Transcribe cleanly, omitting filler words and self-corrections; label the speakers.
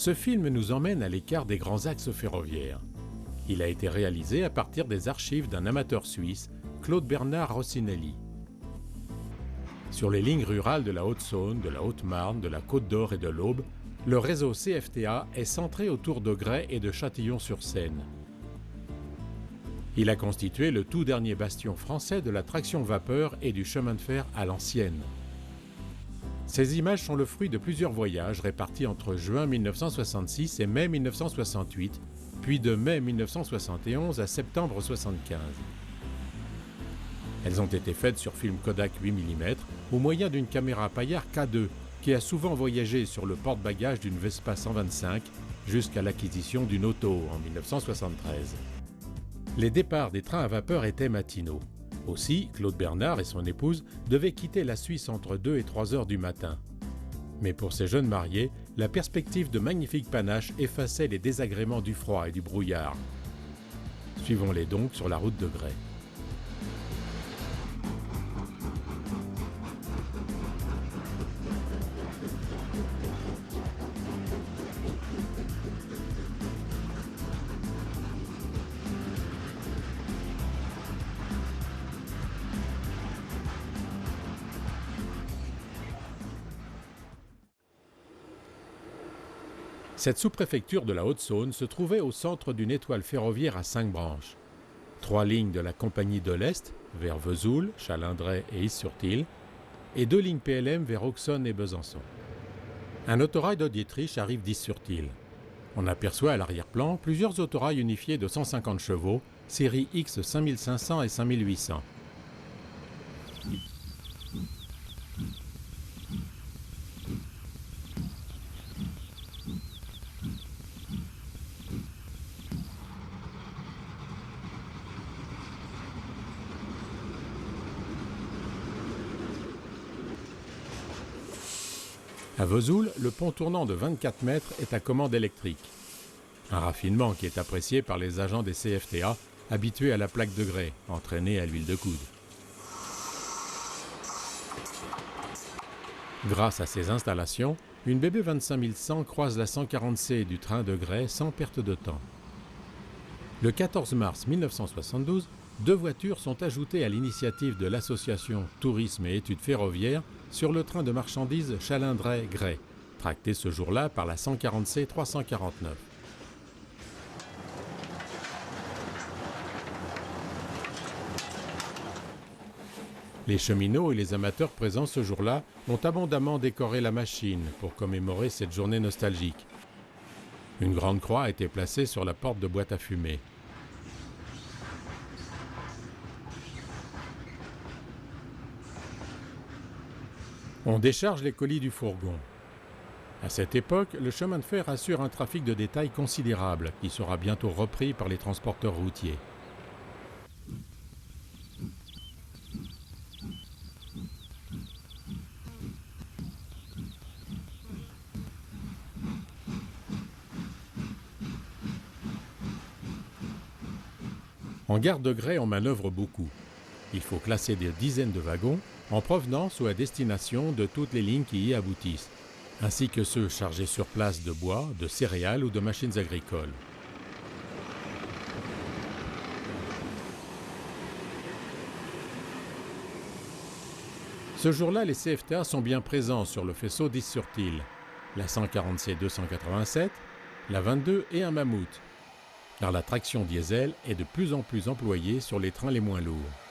Speaker 1: Ce film nous emmène à l'écart des grands axes ferroviaires. Il a été réalisé à partir des archives d'un amateur suisse, Claude Bernard Rossinelli. Sur les lignes rurales de la Haute-Saône, de la Haute-Marne, de la Côte d'Or et de l'Aube, le réseau CFTA est centré autour de Gray et de Châtillon-sur-Seine. Il a constitué le tout dernier bastion français de la traction vapeur et du chemin de fer à l'ancienne. Ces images sont le fruit de plusieurs voyages répartis entre juin 1966 et mai 1968, puis de mai 1971 à septembre 1975. Elles ont été faites sur film Kodak 8 mm au moyen d'une caméra Payard K2 qui a souvent voyagé sur le porte-bagages d'une Vespa 125 jusqu'à l'acquisition d'une auto en 1973. Les départs des trains à vapeur étaient matinaux. Aussi, Claude Bernard et son épouse devaient quitter la Suisse entre 2 et 3 heures du matin. Mais pour ces jeunes mariés, la perspective de magnifiques panaches effaçait les désagréments du froid et du brouillard. Suivons-les donc sur la route de Gray. Cette sous-préfecture de la Haute-Saône se trouvait au centre d'une étoile ferroviaire à 5 branches. 3 lignes de la Compagnie de l'Est, vers Vesoul, Chalindray et Is-sur-Tille, et 2 lignes PLM vers Auxonne et Besançon. Un autorail de Dietrich arrive d'Is-sur-Tille. On aperçoit à l'arrière-plan plusieurs autorails unifiés de 150 chevaux, série X 5500 et 5800. À Vesoul, le pont tournant de 24 mètres est à commande électrique. Un raffinement qui est apprécié par les agents des CFTA, habitués à la plaque de Gray, entraînée à l'huile de coude. Grâce à ces installations, une BB 25100 croise la 140C du train de Gray sans perte de temps. Le 14 mars 1972, 2 voitures sont ajoutées à l'initiative de l'association Tourisme et Études Ferroviaires sur le train de marchandises Chalindray-Gray, tracté ce jour-là par la 140C 349. Les cheminots et les amateurs présents ce jour-là ont abondamment décoré la machine pour commémorer cette journée nostalgique. Une grande croix a été placée sur la porte de boîte à fumée. On décharge les colis du fourgon. À cette époque, le chemin de fer assure un trafic de détail considérable qui sera bientôt repris par les transporteurs routiers. En gare de Gray, on manœuvre beaucoup. Il faut classer des dizaines de wagons en provenance ou à destination de toutes les lignes qui y aboutissent, ainsi que ceux chargés sur place de bois, de céréales ou de machines agricoles. Ce jour-là, les CFTA sont bien présents sur le faisceau d'Is-sur-Tille, la 140C 287, la 22 et un mammouth, car la traction diesel est de plus en plus employée sur les trains les moins lourds.